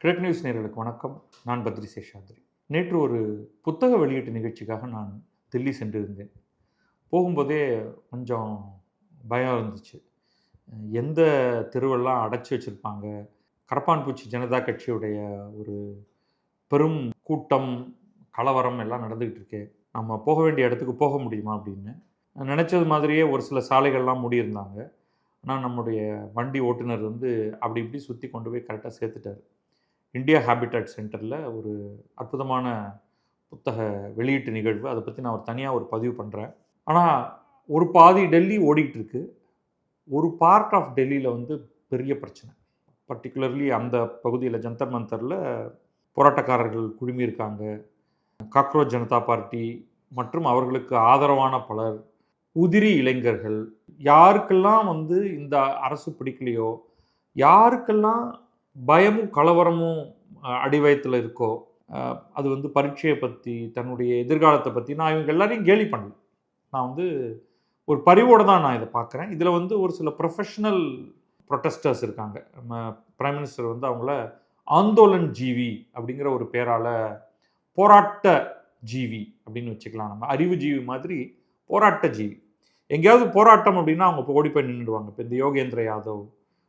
கிழக்கு நியூஸ் நேயர்களுக்கு வணக்கம். நான் பத்ரி சேஷாத்ரி. நேற்று ஒரு புத்தக வெளியீட்டு நிகழ்ச்சிக்காக நான் தில்லி சென்றிருந்தேன். போகும்போதே கொஞ்சம் பயம் இருந்துச்சு. எந்த தெருவெல்லாம் அடைச்சி வச்சிருப்பாங்க. கரப்பான்பூச்சி ஜனதா கட்சியுடைய ஒரு பெரும் கூட்டம், கலவரம் எல்லாம் நடந்துகிட்டு இருக்கே. நம்ம போக வேண்டிய இடத்துக்கு போக முடியுமா அப்படின்னு. நான் நினைச்சது மாதிரியே ஒரு சில சாலைகள்லாம் மூடியிருந்தாங்க. ஆனா நம்முடைய வண்டி ஓட்டுநர் வந்து அப்படி இப்படி சுத்தி கொண்டு போய் கரெக்ட்டா சேர்த்துட்டாரு. இந்தியா ஹேபிட்டாட் சென்டரில் ஒரு அற்புதமான புத்தக வெளியீட்டு நிகழ்வு. அதை பற்றி நான் தனியாக ஒரு பதிவு பண்ணுறேன். ஆனால் ஒரு பாதி டெல்லி ஓடிக்கிட்டு இருக்கு. ஒரு பார்ட் ஆஃப் டெல்லியில் வந்து பெரிய பிரச்சனை. பர்டிகுலர்லி அந்த பகுதியில் ஜந்தர் மந்தரில் போராட்டக்காரர்கள் குழுமியிருக்காங்க. காக்ரோச் ஜனதா பார்ட்டி மற்றும் அவர்களுக்கு ஆதரவான பலர், உதிரி இளைஞர்கள், யாருக்கெல்லாம் வந்து இந்த அரசு பிடிக்கலையோ, யாருக்கெல்லாம் பயமும் கலவரமும் அடிவயத்தில் இருக்கோ, அது வந்து பரீட்சையை பற்றி, தன்னுடைய எதிர்காலத்தை பற்றி நான் இவங்க எல்லாரையும் கேலி பண்ணல. நான் வந்து ஒரு பரிவோடு தான் நான் இதை பார்க்குறேன். இதில் வந்து ஒரு சில ப்ரொஃபஷ்னல் ப்ரொட்டஸ்டர்ஸ் இருக்காங்க. நம்ம பிரைம் மினிஸ்டர் வந்து அவங்கள ஆந்தோலன் ஜீவி அப்படிங்கிற ஒரு பேரால் போராட்ட ஜீவி அப்படின்னு வச்சுக்கலாம். நம்ம அறிவு ஜீவி மாதிரி போராட்ட ஜீவி. எங்கேயாவது போராட்டம் அப்படின்னா அவங்க ஓடி போய் நின்றுடுவாங்க. இப்போ இந்த யோகேந்திர யாதவ்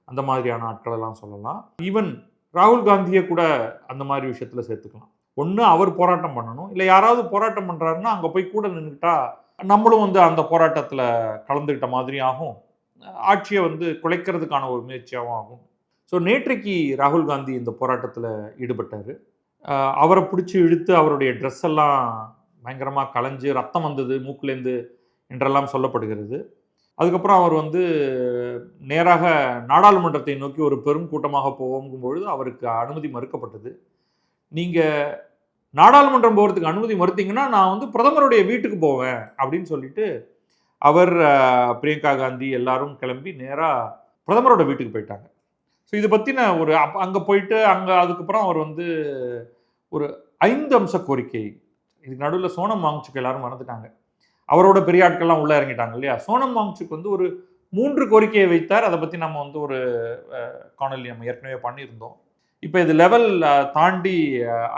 அந்த மாதிரியான ஆட்களெல்லாம் சொல்லலாம். ஈவன் ராகுல் காந்தியை கூட அந்த மாதிரி விஷயத்தில் சேர்த்துக்கலாம். ஒன்று அவர் போராட்டம் பண்ணணும், இல்லை யாராவது போராட்டம் பண்ணுறாருன்னா அங்கே போய் கூட நின்றுக்கிட்டா நம்மளும் வந்து அந்த போராட்டத்தில் கலந்துக்கிட்ட மாதிரி ஆகும். ஆட்சியை வந்து குலைக்கிறதுக்கான ஒரு முயற்சியாகவும் ஆகும். ஸோ நேற்றைக்கு ராகுல் காந்தி இந்த போராட்டத்தில் ஈடுபட்டார். அவரை பிடிச்சி இழுத்து அவருடைய ட்ரெஸ் எல்லாம் பயங்கரமாக களைஞ்சு ரத்தம் வந்தது மூக்குலேருந்து என்றெல்லாம் சொல்லப்படுகிறது. அதுக்கப்புறம் அவர் வந்து நேராக நாடாளுமன்றத்தை நோக்கி ஒரு பெரும் கூட்டமாக போகும்பொழுது அவருக்கு அனுமதி மறுக்கப்பட்டது. நீங்கள் நாடாளுமன்றம் போகிறதுக்கு அனுமதி மறுத்தீங்கன்னா நான் வந்து பிரதமருடைய வீட்டுக்கு போவேன் அப்படின்னு சொல்லிட்டு அவர், பிரியங்கா காந்தி எல்லாரும் கிளம்பி நேராக பிரதமரோட வீட்டுக்கு போயிட்டாங்க. ஸோ இதை பற்றின ஒரு அங்கே போயிட்டு அதுக்கப்புறம் அவர் வந்து ஒரு 5 அம்ச கோரிக்கை, இதுக்கு நடுவில் சோனம் வாங்சுக் எல்லாரும் மறந்துட்டாங்க. அவரோட பெரிய ஆட்கள்லாம் உள்ளே இறங்கிட்டாங்க இல்லையா. சோனம் வாங்சுக் வந்து ஒரு 3 கோரிக்கையை வைத்தார். அதை பற்றி நம்ம வந்து ஒரு காணொலி நம்ம ஏற்கனவே பண்ணியிருந்தோம். இப்போ இது லெவல் தாண்டி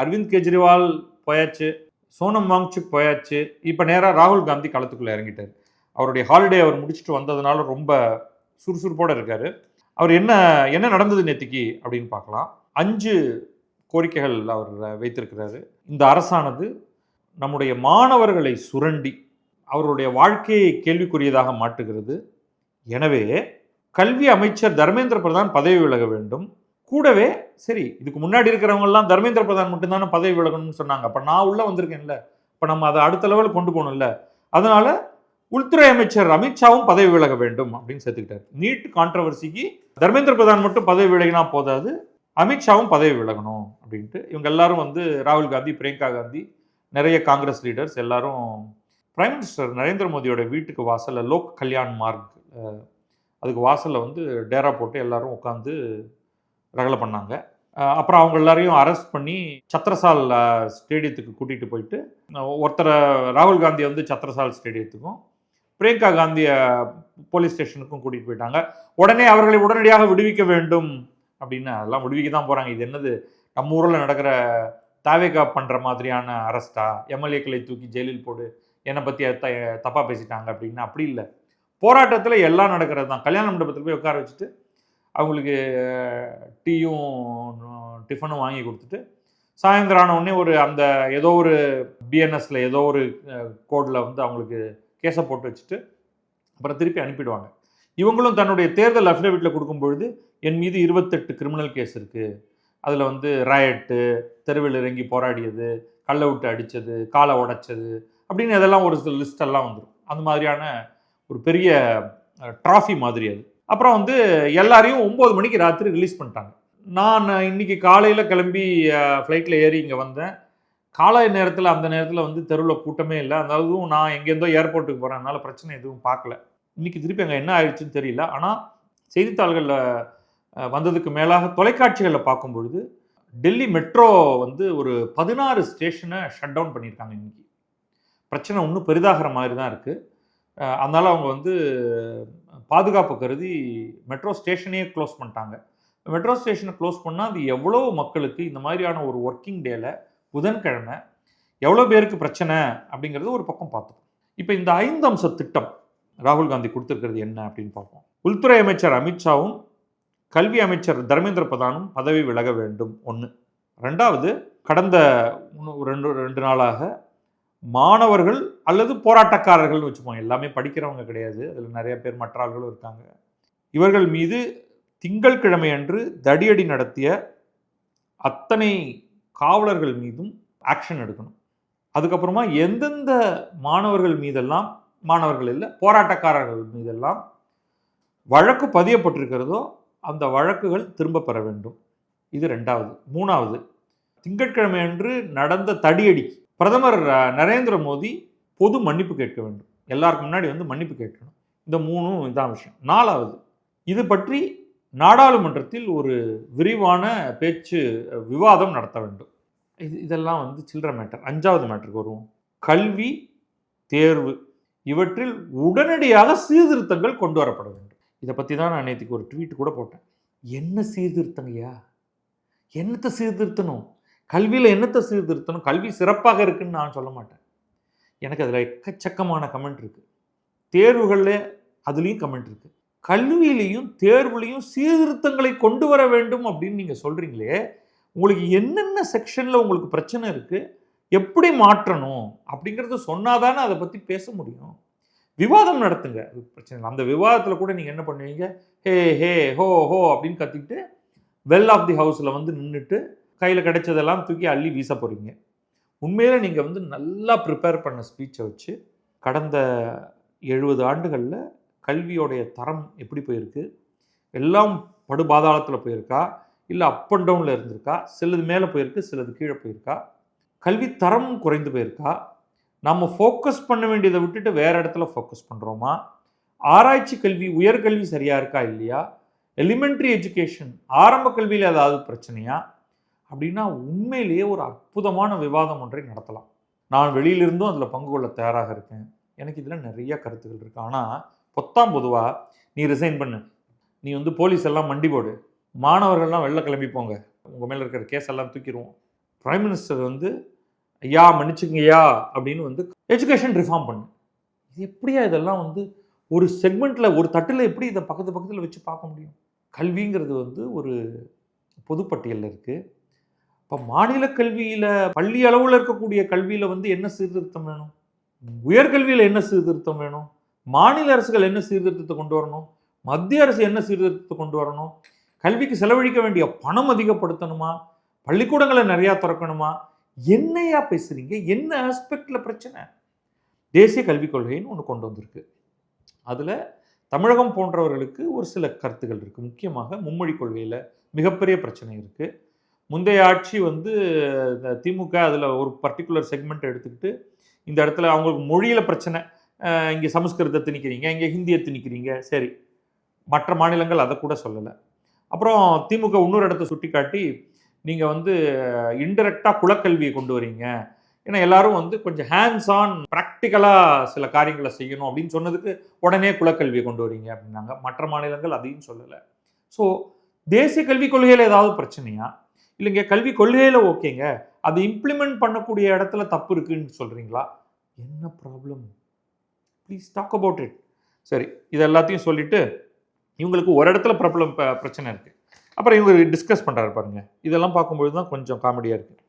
அரவிந்த் கெஜ்ரிவால் போயாச்சு, சோனம் வாங்சுக் போயாச்சு. இப்போ நேராக ராகுல் காந்தி களத்துக்குள்ளே இறங்கிட்டார். அவருடைய ஹாலிடே அவர் முடிச்சுட்டு வந்ததுனால ரொம்ப சுறுசுறுப்போடு இருக்கார். அவர் என்ன நடந்தது நேற்றுக்கு அப்படின்னு பார்க்கலாம். 5 கோரிக்கைகள் அவர் வைத்திருக்கிறாரு. இந்த அரசானது நம்முடைய மாணவர்களை சுரண்டி அவருடைய வாழ்க்கையை கேள்விக்குரியதாக மாற்றுகிறது. எனவே கல்வி அமைச்சர் தர்மேந்திர பிரதான் பதவி விலக வேண்டும். கூடவே சரி, இதுக்கு முன்னாடி இருக்கிறவங்கெல்லாம் தர்மேந்திர பிரதான் மட்டும்தானே பதவி விலகணும்னு சொன்னாங்க. அப்போ நான் உள்ளே வந்திருக்கேன்ல, இப்போ நம்ம அதை அடுத்த லெவலுக்கு கொண்டு போகணும்ல. அதனால உள்துறை அமைச்சர் அமித்ஷாவும் பதவி விலக வேண்டும் அப்படின்னு சேர்த்துக்கிட்டார். நீட் கான்ட்ரவர்சிக்கு தர்மேந்திர பிரதான் மட்டும் பதவி விலகினா போதாது, அமித்ஷாவும் பதவி விலகணும் அப்படின்ட்டு இவங்க எல்லாரும் வந்து ராகுல் காந்தி, பிரியங்கா காந்தி, நிறைய காங்கிரஸ் லீடர்ஸ் எல்லாரும் பிரைம் மினிஸ்டர் நரேந்திர மோடியோட வீட்டுக்கு வாசலில் லோக் கல்யாண் மார்க், அதுக்கு வாசலில் வந்து டேரா போட்டு எல்லாரும் உட்காந்து ரகலை பண்ணாங்க. அப்புறம் அவங்க எல்லாரையும் அரெஸ்ட் பண்ணி சத்ரசால் ஸ்டேடியத்துக்கு கூட்டிகிட்டு போயிட்டு, ஒருத்தரை ராகுல் காந்தியை வந்து சத்ரசால் ஸ்டேடியத்துக்கும் பிரியங்கா காந்தியை போலீஸ் ஸ்டேஷனுக்கும் கூட்டிகிட்டு போயிட்டாங்க. உடனே அவர்களை உடனடியாக விடுவிக்க வேண்டும் அப்படின்னு. அதெல்லாம் விடுவிக்க தான் போகிறாங்க. இது என்னது நம்ம ஊரில் நடக்கிற தாவேகா பண்ணுற மாதிரியான அரெஸ்டா? எம்எல்ஏக்களை தூக்கி ஜெயிலில் போடு, என்னை பற்றி தப்பாக பேசிட்டாங்க அப்படின்னு. அப்படி இல்லை, போராட்டத்தில் எல்லாம் நடக்கிறது தான். கல்யாண மண்டபத்தில் போய் உட்கார வச்சுட்டு அவங்களுக்கு டீயும் டிஃபனும் வாங்கி கொடுத்துட்டு சாயந்தரம் ஆன உடனே ஒரு அந்த ஏதோ ஒரு பிஎன்எஸ்ல ஏதோ ஒரு கோடில் வந்து அவங்களுக்கு கேஸை போட்டு வச்சுட்டு அப்புறம் திருப்பி அனுப்பிடுவாங்க. இவங்களும் தன்னுடைய தேர்தல் அஃபிடவிட்டில் கொடுக்கும்பொழுது என் மீது 28 கிரிமினல் கேஸ் இருக்குது, அதில் வந்து ராயட்டு, தெருவில் இறங்கி போராடியது, கல்லை விட்டு அடித்தது, காலை உடைச்சது அப்படின்னு அதெல்லாம் ஒரு சில லிஸ்டெல்லாம் வந்துடும். அந்த மாதிரியான ஒரு பெரிய ட்ராஃபி மாதிரி அது. அப்புறம் வந்து எல்லாரையும் 9 மணிக்கு ராத்திரி ரிலீஸ் பண்ணிட்டாங்க. நான் இன்னைக்கு காலையில் கிளம்பி ஃப்ளைட்டில் ஏறி இங்கே வந்தேன். காலை நேரத்தில் அந்த நேரத்தில் வந்து தெருவில் கூட்டமே இல்லை. அதுவும் நான் எங்கேருந்தோ ஏர்போர்ட்டுக்கு போகிறேன், அதனால் பிரச்சனை எதுவும் பார்க்கல. இன்றைக்கி திருப்பி அங்கே என்ன ஆயிடுச்சுன்னு தெரியல. ஆனால் செய்தித்தாள்களில் வந்ததுக்கு மேலாக தொலைக்காட்சிகளில் பார்க்கும்பொழுது டெல்லி மெட்ரோ வந்து ஒரு 16 ஸ்டேஷனை ஷட் டவுன் பண்ணியிருக்காங்க. இன்றைக்கி பிரச்சனை இன்னும் பெரிதாகிற மாதிரி தான் இருக்குது. அதனால் அவங்க வந்து பாதுகாப்பு கருதி மெட்ரோ ஸ்டேஷனையே க்ளோஸ் பண்ணிட்டாங்க. மெட்ரோ ஸ்டேஷனை க்ளோஸ் பண்ணால் அது எவ்வளோ மக்களுக்கு இந்த மாதிரியான ஒரு ஒர்க்கிங் டேல புதன்கிழமை எவ்வளோ பேருக்கு பிரச்சனை அப்படிங்கிறது ஒரு பக்கம் பார்த்தோம். இப்போ இந்த 5 அம்ச திட்டம் ராகுல் காந்தி கொடுத்துருக்கிறது என்ன அப்படின்னு பார்ப்போம். உள்துறை அமைச்சர் அமித்ஷாவும் கல்வி அமைச்சர் தர்மேந்திர பிரதானும் பதவி விலக வேண்டும், ஒன்று. ரெண்டாவது, கடந்த 2 நாளாக மாணவர்கள் அல்லது போராட்டக்காரர்கள்னு வச்சுப்போம், எல்லாமே படிக்கிறவங்க கிடையாது, அதில் நிறைய பேர் மற்ற ஆள்களும் இருக்காங்க, இவர்கள் மீது திங்கட்கிழமை அன்று தடியடி நடத்திய அத்தனை காவலர்கள் மீதும் ஆக்ஷன் எடுக்கணும். அதுக்கப்புறமா எந்தெந்த மாணவர்கள் மீதெல்லாம், மாணவர்கள் இல்லை போராட்டக்காரர்கள் மீதெல்லாம் வழக்கு பதியப்பட்டிருக்கிறதோ அந்த வழக்குகள் திரும்ப பெற வேண்டும். இது ரெண்டாவது. மூணாவது, திங்கட்கிழமை அன்று நடந்த தடியடி பிரதமர் நரேந்திர மோடி பொது மன்னிப்பு கேட்க வேண்டும், எல்லாருக்கும் முன்னாடி வந்து மன்னிப்பு கேட்கணும். இந்த 3ம் இதான் விஷயம். நாலாவது, இது பற்றி நாடாளுமன்றத்தில் ஒரு விரிவான பேச்சு விவாதம் நடத்த வேண்டும். இதெல்லாம் வந்து சில்லற மேட்டர். 5வது மேட்டருக்கு வருவோம். கல்வி, தேர்வு இவற்றில் உடனடியாக சீர்திருத்தங்கள் கொண்டு வரப்பட வேண்டும். இதை பற்றி தான் நான் நேற்றுக்கு ஒரு ட்வீட் கூட போட்டேன். என்ன சீர்திருத்தங்கய்யா? என்னத்தை சீர்திருத்தணும்? கல்வியில் என்னத்தை சீர்திருத்தணும்? கல்வி சிறப்பாக இருக்குன்னு நான் சொல்ல மாட்டேன். எனக்கு அதில் எக்கச்சக்கமான கமெண்ட் இருக்குது. தேர்வுகளில் அதுலேயும் கமெண்ட் இருக்குது. கல்வியிலையும் தேர்வுலையும் சீர்திருத்தங்களை கொண்டு வர வேண்டும் அப்படின்னு நீங்கள் சொல்கிறீங்களே, உங்களுக்கு என்னென்ன செக்ஷனில் உங்களுக்கு பிரச்சனை இருக்குது, எப்படி மாற்றணும் அப்படிங்கிறத சொன்னாதானே அதை பற்றி பேச முடியும். விவாதம் நடத்துங்க, அது பிரச்சனை இல்லை. அந்த விவாதத்தில் கூட நீங்கள் என்ன பண்ணுவீங்க, ஹே ஹே ஹோ ஹோ அப்படின்னு கத்திக்கிட்டு வெல் ஆஃப் தி ஹவுஸில் வந்து நின்றுட்டு கையில் கிடைச்சதெல்லாம் தூக்கி அள்ளி வீச போகிறீங்க. உண்மையில் நீங்கள் வந்து நல்லா ப்ரிப்பேர் பண்ண ஸ்பீச்சை வச்சு கடந்த 70 ஆண்டுகளில் கல்வியோடைய தரம் எப்படி போயிருக்கு, எல்லாம் படுபாதாளத்தில் போயிருக்கா, இல்லை அப் அண்ட் டவுனில் இருந்திருக்கா, சிலது மேலே போயிருக்கு, சிலது கீழே போயிருக்கா, கல்வி தரம் குறைந்து போயிருக்கா, நம்ம ஃபோக்கஸ் பண்ண வேண்டியதை விட்டுட்டு வேறு இடத்துல ஃபோக்கஸ் பண்ணுறோமா, ஆராய்ச்சி கல்வி உயர்கல்வி சரியாக இருக்கா இல்லையா, எலிமெண்ட்ரி எஜுகேஷன் ஆரம்ப கல்வியில் ஏதாவது பிரச்சனையா அப்படின்னா உண்மையிலேயே ஒரு அற்புதமான விவாதம் ஒன்றை நடத்தலாம். நான் வெளியிலிருந்தும் அதில் பங்கு கொள்ள தயாராக இருக்கேன். எனக்கு இதில் நிறைய கருத்துக்கள் இருக்குது. ஆனால் பொதுவாக நீ ரிசைன் பண்ணு, நீ வந்து போலீஸ் எல்லாம் மண்டி போடு, மாணவர்கள்லாம் வெளில கிளம்பி போங்க, உங்கள் மேலே இருக்கிற கேஸ் எல்லாம் தூக்கிடுவோம், பிரைம் மினிஸ்டர் வந்து ஐயா மன்னிச்சுங்கய்யா அப்படின்னு வந்து எஜுகேஷன் ரிஃபார்ம் பண்ணு. இது எப்படியா இதெல்லாம் வந்து ஒரு செக்மெண்ட்டில் ஒரு தட்டில் எப்படி இதை பக்கத்தில் வச்சு பார்க்க முடியும்? கல்விங்கிறது வந்து ஒரு பொதுப்பட்டியலில் இருக்குது. இப்போ மாநில கல்வியில் பள்ளி அளவில் இருக்கக்கூடிய கல்வியில் வந்து என்ன சீர்திருத்தம் வேணும், உயர்கல்வியில் என்ன சீர்திருத்தம் வேணும், மாநில அரசுகள் என்ன சீர்திருத்தத்தை கொண்டு வரணும், மத்திய அரசு என்ன சீர்திருத்தத்தை கொண்டு வரணும், கல்விக்கு செலவழிக்க வேண்டிய பணம் அதிகப்படுத்தணுமா, பள்ளிக்கூடங்களை நிறையா திறக்கணுமா, என்னையா பேசுகிறீங்க? என்ன ஆஸ்பெக்டில் பிரச்சனை? தேசிய கல்விக் கொள்கைன்னு ஒன்று கொண்டு வந்திருக்கு. அதில் தமிழகம் போன்றவர்களுக்கு ஒரு சில கருத்துக்கள் இருக்குது. முக்கியமாக மும்மொழி கொள்கையில் மிகப்பெரிய பிரச்சனை இருக்குது. முந்தைய ஆட்சி வந்து திமுக அதில் ஒரு பர்டிகுலர் செக்மெண்ட் எடுத்துக்கிட்டு இந்த இடத்துல அவங்களுக்கு மொழியில் பிரச்சனை, இங்கே சமஸ்கிருதத்தை திணிக்கிறீங்க, இங்கே ஹிந்தியை திணிக்கிறீங்க, சரி மற்ற மாநிலங்கள் அதை கூட சொல்லலை. அப்புறம் திமுக இன்னொரு இடத்த சுட்டி காட்டி நீங்கள் வந்து இன்டெரக்டாக குலக்கல்வியை கொண்டு வரீங்க, ஏன்னா எல்லாரும் வந்து கொஞ்சம் ஹேண்ட்ஸ் ஆன் ப்ராக்டிக்கலாக சில காரியங்களை செய்யணும் அப்படின்னு சொன்னதுக்கு உடனே குலக்கல்வியை கொண்டு வரீங்க அப்படின்னாங்க. மற்ற மாநிலங்கள் அதையும் சொல்லலை. ஸோ தேசிய கல்விக் கொள்கையில் ஏதாவது பிரச்சனையா, இல்லைங்க கல்வி கொள்கையில் ஓகேங்க, அதை இம்ப்ளிமெண்ட் பண்ணக்கூடிய இடத்துல தப்பு இருக்குன்னு சொல்கிறீங்களா, என்ன problem? Please talk about it. சரி, இது எல்லாத்தையும் சொல்லிவிட்டு இவங்களுக்கு ஒரு இடத்துல பிரச்சனை இருக்குது. அப்புறம் இவங்க டிஸ்கஸ் பண்ணுறாரு பாருங்க. இதெல்லாம் பார்க்கும்பொழுது தான் கொஞ்சம் காமெடியாக இருக்குது.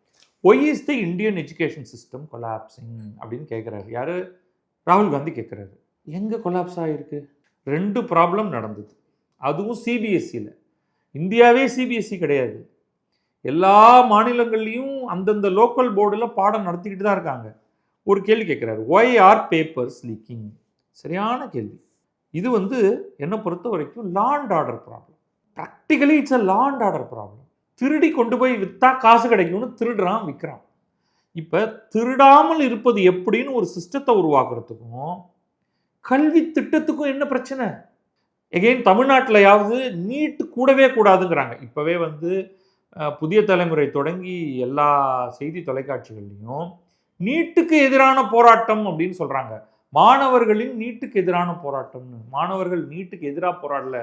Why is the Indian education system collapsing அப்படின்னு கேட்குறாரு. யார்? ராகுல் காந்தி கேட்குறாரு. எங்கே கொலாப்ஸ் ஆகிருக்கு? 2 ப்ராப்ளம் நடந்தது, அதுவும் சிபிஎஸ்சியில். இந்தியாவே சிபிஎஸ்சி கிடையாது, எல்லா மாநிலங்கள்லையும் அந்தந்த லோக்கல் போர்டில் பாடம் நடத்திக்கிட்டு தான் இருக்காங்க. ஒரு கேள்வி கேட்குறாரு, ஒய் ஆர் பேப்பர்ஸ் லீக்கிங்? சரியான கேள்வி. இது வந்து என்னை பொறுத்த வரைக்கும் law and order problem. Practically it's a law and order problem. திருடி கொண்டு போய் விற்றா காசு கிடைக்கும்னு திருடுறான், விற்கிறான். இப்போ திருடாமல் இருப்பது எப்படின்னு ஒரு சிஸ்டத்தை உருவாக்குறதுக்கும் கல்வி திட்டத்துக்கும் என்ன பிரச்சனை? எகெயின் தமிழ்நாட்டிலையாவது நீட்டு கூடவே கூடாதுங்கிறாங்க. இப்போவே வந்து புதிய தலைமுறை தொடங்கி எல்லா செய்தி தொலைக்காட்சிகள்லையும் நீட்டுக்கு எதிரான போராட்டம் அப்படின்னு சொல்கிறாங்க. மாணவர்களின் நீட்டுக்கு எதிரான போராட்டம்னு. மாணவர்கள் நீட்டுக்கு எதிராக போராடல,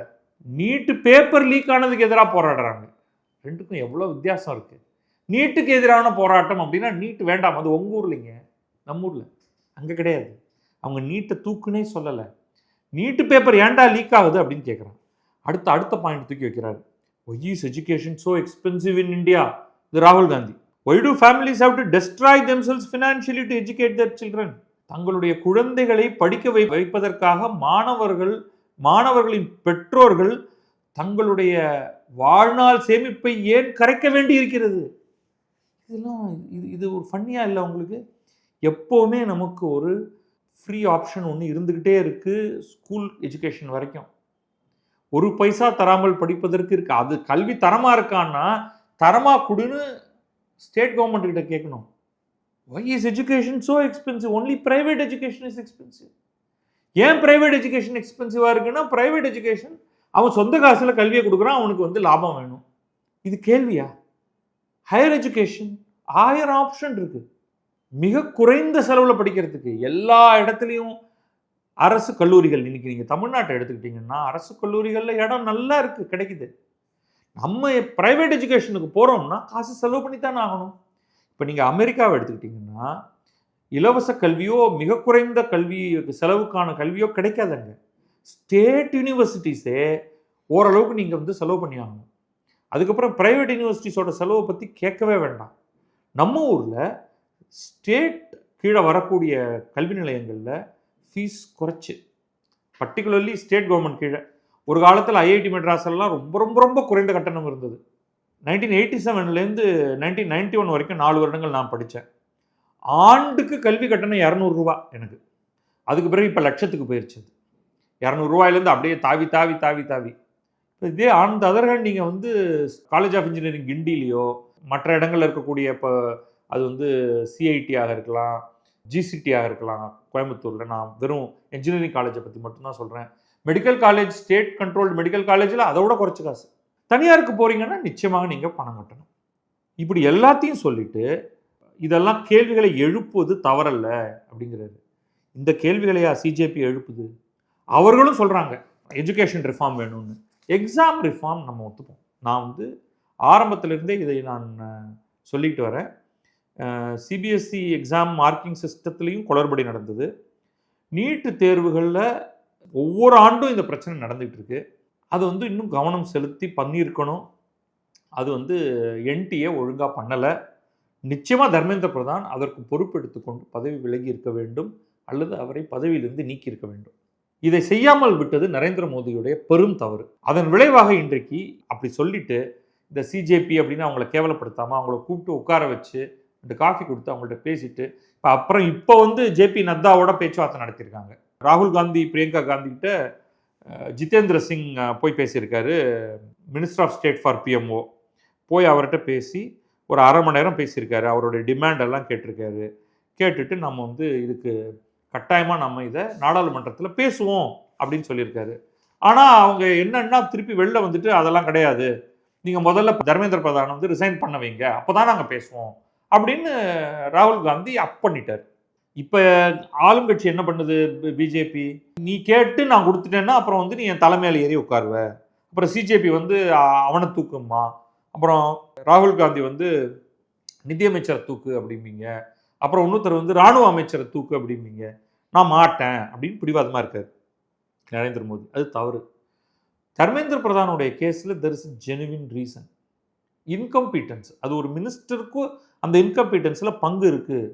நீட்டு பேப்பர் லீக் ஆனதுக்கு எதிராக போராடுறாங்க. ரெண்டுக்கும் எவ்வளோ வித்தியாசம் இருக்குது. நீட்டுக்கு எதிரான போராட்டம் அப்படின்னா நீட் வேண்டாம், அது உங்கள் ஊர்லைங்க, நம்ம ஊரில் அங்கே கிடையாது. அவங்க நீட்டை தூக்குனே சொல்லலை. நீட்டு பேப்பர் ஏன்டா லீக் ஆகுது அப்படின்னு கேட்குறாங்க. அடுத்த பாயிண்ட் தூக்கி வைக்கிறாரு. Why is education so expensive in India? இது ராகுல் Gandhi. Why do families have to destroy themselves financially to educate their children? தங்களுடைய குழந்தைகளை படிக்க வைப்பதற்காக மாணவர்களின் பெற்றோர்கள் தங்களுடைய வாழ்நாள் சேமிப்பை ஏன் கரைக்க வேண்டி இருக்கிறது? இதெல்லாம் இது ஒரு ஃபன்னியாக இல்லை உங்களுக்கு? எப்போவுமே நமக்கு ஒரு ஃப்ரீ ஆப்ஷன் ஒன்று இருந்துக்கிட்டே இருக்குது. ஸ்கூல் எஜுகேஷன் வரைக்கும் ஒரு பைசா தராமல் படிப்பதற்கு இருக்குது. அது கல்வி தரமாக இருக்கான்னா தரமாக கொடுன்னு ஸ்டேட் கவர்மெண்ட் கிட்ட கேட்கணும். Why is education so expensive? Only private education is expensive. ஏன் ப்ரைவேட் எஜுகேஷன் எக்ஸ்பென்சிவாக இருக்குன்னா, ப்ரைவேட் எஜுகேஷன் அவன் சொந்த காசில் கல்வியை கொடுக்குறான், அவனுக்கு வந்து லாபம் வேணும். இது கேள்வியா? ஹையர் எஜுகேஷன் 1000 ஆப்ஷன் இருக்குது. மிக குறைந்த செலவில் படிக்கிறதுக்கு எல்லா இடத்துலையும் அரசு கல்லூரிகள். இன்றைக்கி நீங்கள் தமிழ்நாட்டை எடுத்துக்கிட்டிங்கன்னா அரசு கல்லூரிகளில் இடம் நல்லா இருக்குது, கிடைக்குது. நம்ம ப்ரைவேட் எஜுகேஷனுக்கு போகிறோம்னா காசு செலவு பண்ணி தானே ஆகணும். இப்போ நீங்கள் அமெரிக்காவை எடுத்துக்கிட்டிங்கன்னா இலவச கல்வியோ மிக குறைந்த கல்வி செலவுக்கான கல்வியோ கிடைக்காதுங்க. ஸ்டேட் யூனிவர்சிட்டிஸே ஓரளவுக்கு நீங்கள் வந்து செலவு பண்ணி ஆகணும். அதுக்கப்புறம் ப்ரைவேட் யூனிவர்சிட்டிஸோட செலவை பற்றி கேட்கவே வேண்டாம். நம்ம ஊரில் ஸ்டேட் கீழே வரக்கூடிய கல்வி நிலையங்களில் ஃபீஸ் குறைச்சி, பர்டிகுலர்லி ஸ்டேட் கவர்மெண்ட் கீழே ஒரு காலத்தில் ஐஐடி மெட்ராஸ்லாம் ரொம்ப ரொம்ப ரொம்ப குறைந்த கட்டணம் இருந்தது. 1987லேருந்து 1991 வரைக்கும் 4 வருடங்கள் நான் படித்தேன். ஆண்டுக்கு கல்வி கட்டணம் 200 ரூபா எனக்கு. அதுக்கு பிறகு இப்போ லட்சத்துக்கு போயிடுச்சு. 200 ரூபாயிலேருந்து அப்படியே தாவி தாவி தாவி தாவி இதே அந்த அதர்ஹேண்ட் நீங்கள் வந்து காலேஜ் ஆஃப் இன்ஜினியரிங் கிண்டிலேயோ மற்ற இடங்களில் இருக்கக்கூடிய இப்போ அது வந்து சிஐடியாக இருக்கலாம், ஜிசிடியாக இருக்கலாம் கோயம்புத்தூரில். நான் வெறும் இன்ஜினியரிங் காலேஜை பற்றி மட்டும்தான் சொல்கிறேன். Medical college, state controlled medical காலேஜில் அதை விட குறைச்சி காசு. தனியாருக்கு போகிறீங்கன்னா நிச்சயமாக நீங்கள் பணம் கட்டணும். இப்படி எல்லாத்தையும் சொல்லிவிட்டு இதெல்லாம் கேள்விகளை எழுப்புவது தவறல்ல அப்படிங்கிறது. இந்த கேள்விகளையா சிஜேபி எழுப்புது? அவர்களும் சொல்கிறாங்க எஜுகேஷன் ரிஃபார்ம் வேணும்னு. எக்ஸாம் ரிஃபார்ம் நம்ம ஒத்துப்போம். நான் வந்து ஆரம்பத்திலிருந்தே இதை நான் சொல்லிட்டு வரேன். சிபிஎஸ்சி எக்ஸாம் மார்க்கிங் சிஸ்டத்துலேயும் குளறுபடி நடந்தது. நீட்டு தேர்வுகளில் ஒவ்வொரு ஆண்டும் இந்த பிரச்சனை நடந்துகிட்டு இருக்கு. அது வந்து இன்னும் கவனம் செலுத்தி பண்ணியிருக்கணும். அது வந்து என்டிஏ ஒழுங்காக பண்ணலை. நிச்சயமாக தர்மேந்திர பிரதான் அதற்கு பொறுப்பு எடுத்துக்கொண்டு பதவி விலகி இருக்க வேண்டும், அல்லது அவரை பதவியிலிருந்து நீக்கி இருக்க வேண்டும். இதை செய்யாமல் விட்டது நரேந்திர மோடியுடைய பெரும் தவறு. அதன் விளைவாக இன்றைக்கு அப்படி சொல்லிட்டு இந்த சிஜேபி அப்படின்னு அவங்கள கேவலப்படுத்தாமல் அவங்கள கூப்பிட்டு உட்கார வச்சு 2 காஃபி கொடுத்து அவங்கள்ட்ட பேசிட்டு இப்போ வந்து ஜேபி நத்தாவோட பேச்சுவார்த்தை நடத்தியிருக்காங்க. ராகுல் காந்தி பிரியங்கா காந்தி கிட்ட ஜிதேந்திர சிங் போய் பேசியிருக்காரு, minister of state for PMO. போய் அவர்கிட்ட பேசி ஒரு 1/2 மணி நேரம் பேசியிருக்காரு. அவருடைய டிமாண்டெல்லாம் கேட்டிருக்காரு. கேட்டுட்டு நம்ம வந்து இதுக்கு கட்டாயமாக நம்ம இதை நாடாளுமன்றத்தில் பேசுவோம் அப்படின்னு சொல்லியிருக்காரு. ஆனால் அவங்க என்னன்னா திருப்பி வெளில வந்துட்டு அதெல்லாம் கிடையாது, நீங்கள் முதல்ல தர்மேந்திர பிரதான் வந்து ரிசைன் பண்ண வைங்க, அப்போ தான் நாங்கள் பேசுவோம் அப்படின்னு ராகுல் காந்தி அப் பண்ணிட்டார். இப்போ ஆளுங்கட்சி என்ன பண்ணுது பிஜேபி? நீ கேட்டு நான் கொடுத்துட்டேன்னா அப்புறம் வந்து நீ என் தலைமையில் ஏறி உட்காருவ. அப்புறம் சிஜேபி வந்து அவனை தூக்குமா, அப்புறம் ராகுல் காந்தி வந்து நிதியமைச்சரை தூக்கு அப்படிம்பீங்க, அப்புறம் இன்னொருத்தர் வந்து இராணுவ அமைச்சரை தூக்கு அப்படிம்பீங்க. நான் மாட்டேன் அப்படின்னு பிடிவாதமாக இருக்காரு நரேந்திர மோடி. அது தவறு. தர்மேந்திர பிரதானுடைய கேஸில் there is genuine reason. Incompetence, அது ஒரு மினிஸ்டருக்கும் அந்த இன்கம்பீட்டன்ஸில் பங்கு இருக்குது.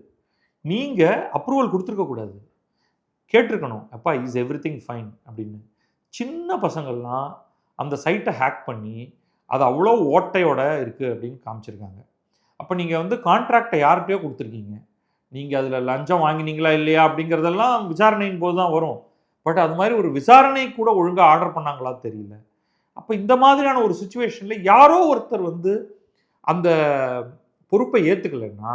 நீங்கள் அப்ரூவல் கொடுத்துருக்கக்கூடாது, கேட்டிருக்கணும், அப்பா இஸ் எவ்ரி திங் ஃபைன் அப்படின்னு. சின்ன பசங்கள்லாம் அந்த சைட்டை ஹேக் பண்ணி அது அவ்வளோ ஓட்டையோட இருக்குது அப்படின்னு காமிச்சிருக்காங்க. அப்போ நீங்கள் வந்து கான்ட்ராக்டை யார்கிட்டயோ கொடுத்துருக்கீங்க, நீங்கள் அதில் லஞ்சம் வாங்கினீங்களா இல்லையா அப்படிங்கிறதெல்லாம் விசாரணையின் போது தான் வரும். பட் அது மாதிரி ஒரு விசாரணை கூட ஒழுங்காக ஆர்டர் பண்ணாங்களா தெரியல. அப்போ இந்த மாதிரியான ஒரு சுச்சுவேஷனில் யாரோ ஒருத்தர் வந்து அந்த பொறுப்பை ஏற்றுக்கலைன்னா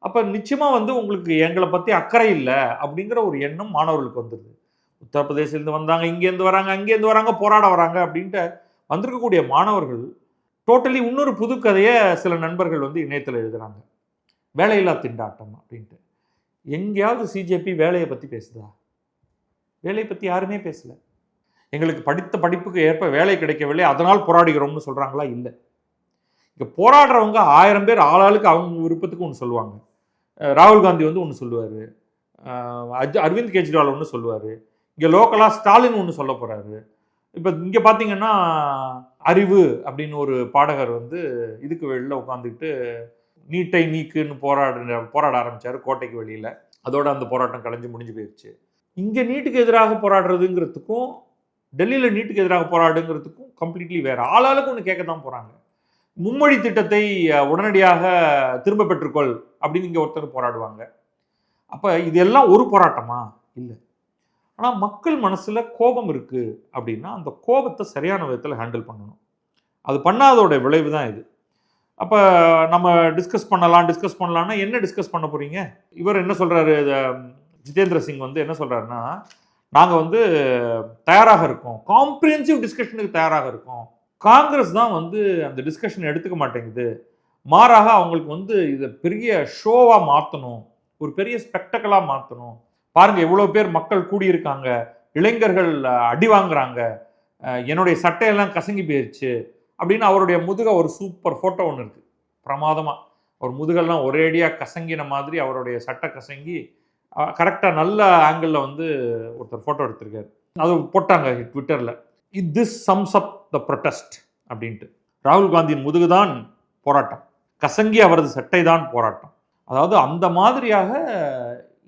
அப்போ நிச்சயமாக வந்து உங்களுக்கு எங்களை பற்றி அக்கறை இல்லை அப்படிங்கிற ஒரு எண்ணம் மாணவர்களுக்கு வந்துடுது. உத்தரப்பிரதேசிலேருந்து வந்தாங்க, இங்கேருந்து வராங்க, அங்கேருந்து வராங்க, போராட வராங்க அப்படின்ட்டு வந்திருக்கக்கூடிய மாணவர்கள் டோட்டலி இன்னொரு புது கதையை சில நண்பர்கள் வந்து இணையத்தில் எழுதுகிறாங்க, வேலையில்லா திண்டாட்டம் அப்படின்ட்டு. எங்கேயாவது சிஜேபி வேலையை பற்றி பேசுதா? வேலையை பற்றி யாருமே பேசலை. எங்களுக்கு படித்த படிப்புக்கு ஏற்ப வேலை கிடைக்கவில்லை, அதனால் போராடுகிறோம்னு சொல்கிறாங்களா? இல்லை. இங்கே போராடுறவங்க 1000 பேர் ஆளாளுக்கு அவங்க விருப்பத்துக்கு ஒன்று சொல்லுவாங்க. ராகுல் காந்தி வந்து ஒன்று சொல்லுவார், அரவிந்த் கெஜ்ரிவால் ஒன்று சொல்லுவார், இங்கே லோக்கலாக ஸ்டாலின் ஒன்று சொல்ல போகிறாரு. இப்போ இங்கே பார்த்தீங்கன்னா அறிவு அப்படின்னு ஒரு பாடகர் வந்து இதுக்கு வெளியில் உட்காந்துக்கிட்டு நீட்டை நீக்குன்னு போராட ஆரம்பித்தார் கோட்டைக்கு வெளியில். அதோட அந்த போராட்டம் கலைஞ்சு முடிஞ்சு போயிடுச்சு. இங்கே நீட்டுக்கு எதிராக போராடுறதுங்கிறதுக்கும் டெல்லியில் நீட்டுக்கு எதிராக போராடுங்கிறதுக்கும் கம்ப்ளீட்லி வேறு. ஆளாளுக்கு ஒன்று கேட்க தான் போகிறாங்க. மும்மொழி திட்டத்தை உடனடியாக திரும்ப பெற்றுக்கொள் அப்படின்னு இங்கே ஒருத்தர் போராடுவாங்க. அப்போ இதெல்லாம் ஒரு போராட்டமா? இல்லை. ஆனால் மக்கள் மனசில் கோபம் இருக்குது அப்படின்னா அந்த கோபத்தை சரியான விதத்தில் ஹேண்டில் பண்ணணும். அது பண்ணாதோட விளைவு தான் இது. அப்போ நம்ம டிஸ்கஸ் பண்ணலான்னா என்ன டிஸ்கஸ் பண்ண போகிறீங்க? இவர் என்ன சொல்கிறாரு, ஜிதேந்திர சிங் வந்து என்ன சொல்கிறாருன்னா, நாங்கள் வந்து தயாராக இருக்கோம், காம்ப்ரிஹென்சிவ் டிஸ்கஷனுக்கு தயாராக இருக்கோம். காங்கிரஸ் தான் வந்து அந்த டிஸ்கஷன் எடுத்துக்க மாட்டேங்குது. மாறாக அவங்களுக்கு வந்து இதை பெரிய ஷோவாக மாற்றணும், ஒரு பெரிய ஸ்பெக்டக்கலாக மாற்றணும். பாருங்கள் எவ்வளோ பேர் மக்கள் கூடியிருக்காங்க, இளைஞர்கள் அடி வாங்குறாங்க, என்னுடைய சட்டையெல்லாம் கசங்கி போயிடுச்சு அப்படின்னு அவருடைய முதுக ஒரு சூப்பர் ஃபோட்டோ ஒன்று இருக்குது. பிரமாதமாக அவர் முதுகெல்லாம் ஒரேடியாக கசங்கின மாதிரி அவருடைய சட்டை கசங்கி கரெக்டாக நல்ல ஆங்கிளில் வந்து ஒருத்தர் ஃபோட்டோ எடுத்திருக்காரு. அது போட்டாங்க ட்விட்டரில். This sums up the protest அப்படின்ட்டு. ராகுல் காந்தியின் முதுகு தான் போராட்டம், கசங்கி அவரது சட்டை தான் போராட்டம். அதாவது அந்த மாதிரியாக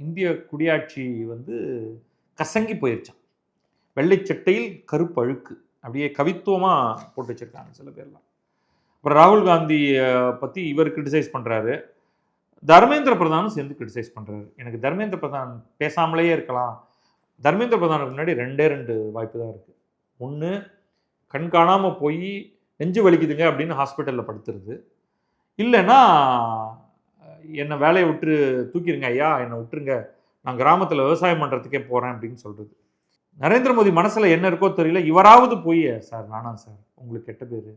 இந்திய குடியாட்சி வந்து கசங்கி போயிடுச்சான். வெள்ளை சட்டையில் கருப்பு அழுக்கு அப்படியே கவித்துவமாக போட்டு வச்சிருக்காங்க சில பேர்லாம். அப்புறம் ராகுல் காந்தி பற்றி இவர் கிரிட்டிசைஸ் பண்ணுறாரு, தர்மேந்திர பிரதானும் சேர்ந்து கிரிட்டிசைஸ் பண்ணுறாரு. எனக்கு தர்மேந்திர பிரதான் பேசாமலேயே இருக்கலாம். தர்மேந்திர பிரதானுக்கு முன்னாடி 2 வாய்ப்பு தான் இருக்குது. ஒன்று, கண் காணாமல் போய் நெஞ்சு வலிக்குதுங்க அப்படின்னு ஹாஸ்பிட்டலில் படுத்துருது. இல்லைன்னா என்னை வேலையை விட்டு தூக்கிடுங்க ஐயா, என்னை விட்டுருங்க, நான் கிராமத்தில் விவசாயம் பண்ணுறதுக்கே போகிறேன் அப்படின்னு சொல்கிறது. நரேந்திர மோடி மனசில் என்ன இருக்கோ தெரியல. இவராவது போய் சார் வேணாம் சார், உங்களுக்கு கெட்ட பேர்,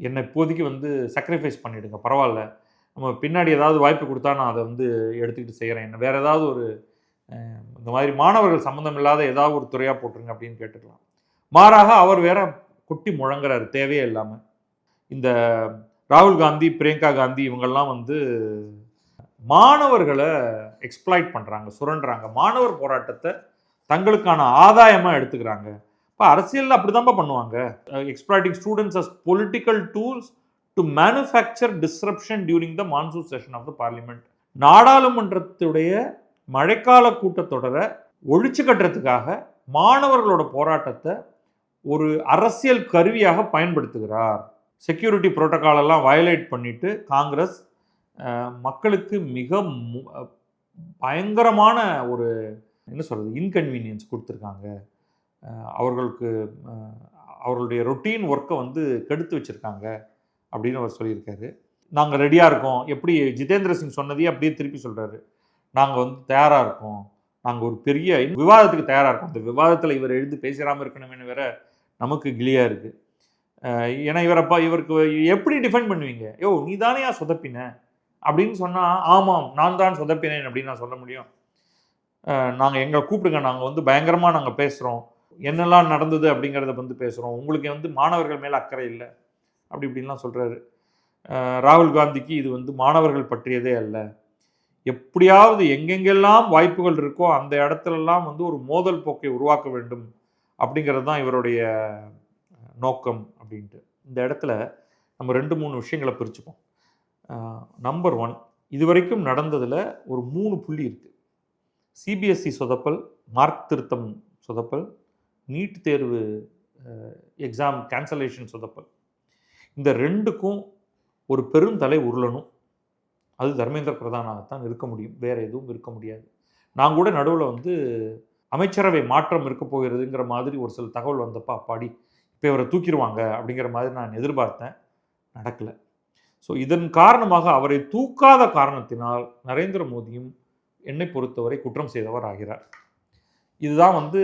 என்னை இப்போதைக்கு வந்து சாக்ரிஃபைஸ் பண்ணிவிடுங்க, பரவாயில்ல, நம்ம பின்னாடி ஏதாவது வாய்ப்பு கொடுத்தா நான் அதை வந்து எடுத்துக்கிட்டு செய்கிறேன், என்ன வேறு ஏதாவது ஒரு இந்த மாதிரி மாணவர்கள் சம்மந்தம் இல்லாத ஏதாவது ஒரு துறையாக போட்டுருங்க அப்படின்னு கேட்டுக்கலாம். மாறாக அவர் வேற குட்டி முழங்குறாரு தேவையே இல்லாமல். இந்த ராகுல் காந்தி, பிரியங்கா காந்தி இவங்கெல்லாம் வந்து மாணவர்களை எக்ஸ்ப்ளாய்ட் பண்ணுறாங்க, சுரண்டுறாங்க, மாணவர் போராட்டத்தை தங்களுக்கான ஆதாயமாக எடுத்துக்கிறாங்க. இப்போ அரசியலில் அப்படி தான்ப்பா பண்ணுவாங்க. Exploiting students as political tools to manufacture disruption during the monsoon session of the parliament. நாடாளுமன்றத்துடைய மழைக்கால கூட்டத்தொடரை ஒழிச்சு கட்டுறதுக்காக மாணவர்களோட போராட்டத்தை ஒரு அரசியல் கருவியாக பயன்படுத்துகிறார். செக்யூரிட்டி புரோட்டோகாலெல்லாம் வயலேட் பண்ணிட்டு காங்கிரஸ் மக்களுக்கு மிக பயங்கரமான ஒரு என்ன சொல்கிறது இன்கன்வீனியன்ஸ் கொடுத்துருக்காங்க. அவர்களுக்கு அவர்களுடைய ரொட்டீன் ஒர்க்கை வந்து கெடுத்து வச்சுருக்காங்க அப்படின்னு அவர் சொல்லியிருக்காரு. நாங்கள் ரெடியாக இருக்கோம். எப்படி ஜிதேந்திர சிங் சொன்னதையே அப்படியே திருப்பி சொல்கிறாரு, நாங்கள் வந்து தயாராக இருக்கோம், நாங்கள் ஒரு பெரிய விவாதத்துக்கு தயாராக இருக்கோம். அந்த விவாதத்தில் இவர் எழுந்து பேசிடாமல் இருக்கணும்னு வேற நமக்கு கிளியாக இருக்குது. ஏன்னா இவருக்கு எப்படி டிஃபைன் பண்ணுவீங்க? யோ நீ தானே சொதப்பின அப்படின்னு சொன்னால், ஆமாம் நான் தான் சொதப்பினேன் அப்படின்னு நான் சொல்ல முடியும்? நாங்கள் எங்களை கூப்பிடுங்க, நாங்கள் வந்து பயங்கரமாக நாங்கள் பேசுகிறோம், என்னெல்லாம் நடந்தது அப்படிங்கிறத வந்து பேசுகிறோம், உங்களுக்கு வந்து மாணவர்கள் மேலே அக்கறை இல்லை அப்படி இப்படின்லாம் சொல்கிறாரு. ராகுல் காந்திக்கு இது வந்து மாணவர்கள் பற்றியதே அல்ல, எப்படியாவது எங்கெங்கெல்லாம் வாய்ப்புகள் இருக்கோ அந்த இடத்துலலாம் வந்து ஒரு மோதல் போக்கை உருவாக்க வேண்டும் அப்படிங்கிறது தான் இவருடைய நோக்கம் அப்படின்ட்டு. இந்த இடத்துல நம்ம 2-3 விஷயங்களை பிரிச்சுப்போம். நம்பர் 1, இதுவரைக்கும் நடந்ததில் ஒரு 3 புள்ளி இருக்குது. சிபிஎஸ்சி சொதப்பல், மார்க் திருத்தம் சொதப்பல், நீட் தேர்வு எக்ஸாம் கேன்சலேஷன் சொதப்பல். இந்த 2க்கும் ஒரு பெருந்தலை உருளணும். அது தர்மேந்திர பிரதானாகத்தான் இருக்க முடியும், வேறு எதுவும் இருக்க முடியாது. நான் கூட நடுவில் வந்து அமைச்சரவை மாற்றம் இருக்க போகிறதுங்கிற மாதிரி ஒரு சில தகவல் வந்தப்போ அப்பாடி இப்போ இவரை தூக்கிடுவாங்க அப்படிங்கிற மாதிரி நான் எதிர்பார்த்தேன், நடக்கலை. ஸோ இதன் காரணமாக அவரை தூக்காத காரணத்தினால் நரேந்திர மோடியும் என்னை பொறுத்தவரை குற்றம் செய்தவர் ஆகிறார். இதுதான் வந்து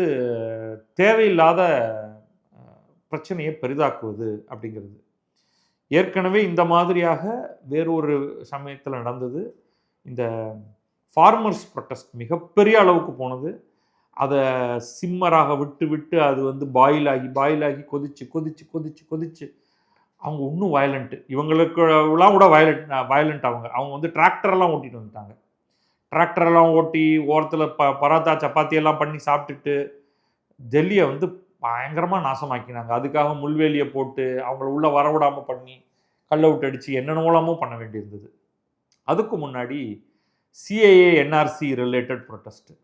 தேவையில்லாத பிரச்சனையை பெரிதாக்குவது அப்படிங்கிறது. ஏற்கனவே இந்த மாதிரியாக வேறொரு சமயத்தில் நடந்தது. இந்த ஃபார்மர்ஸ் ப்ரொட்டஸ்ட் மிகப்பெரிய அளவுக்கு போனது. அதை சிம்மராக விட்டு விட்டு அது வந்து பாயில் ஆகி கொதிச்சு கொதிச்சு கொதிச்சு கொதிச்சு அவங்க இன்னும் வயலண்ட்டு. இவங்களுக்குலாம் கூட வயலண்ட் அவங்க வந்து டிராக்டரெல்லாம் ஓட்டிட்டு வந்துட்டாங்க. டிராக்டரெல்லாம் ஓட்டி ஓரத்தில் பராத்தா சப்பாத்தியெல்லாம் பண்ணி சாப்பிட்டுட்டு டெல்லியை வந்து பயங்கரமாக நாசமாக்கினாங்க. அதுக்காக முள்வேலியை போட்டு அவங்கள உள்ளே வரவிடாமல் பண்ணி கல்லை விட்டு அடித்து என்னென்னமோலாமோ பண்ண வேண்டியிருந்தது. அதுக்கு முன்னாடி சிஏஏ என்ஆர்சி ரிலேட்டட் ப்ரொட்டஸ்ட்டு,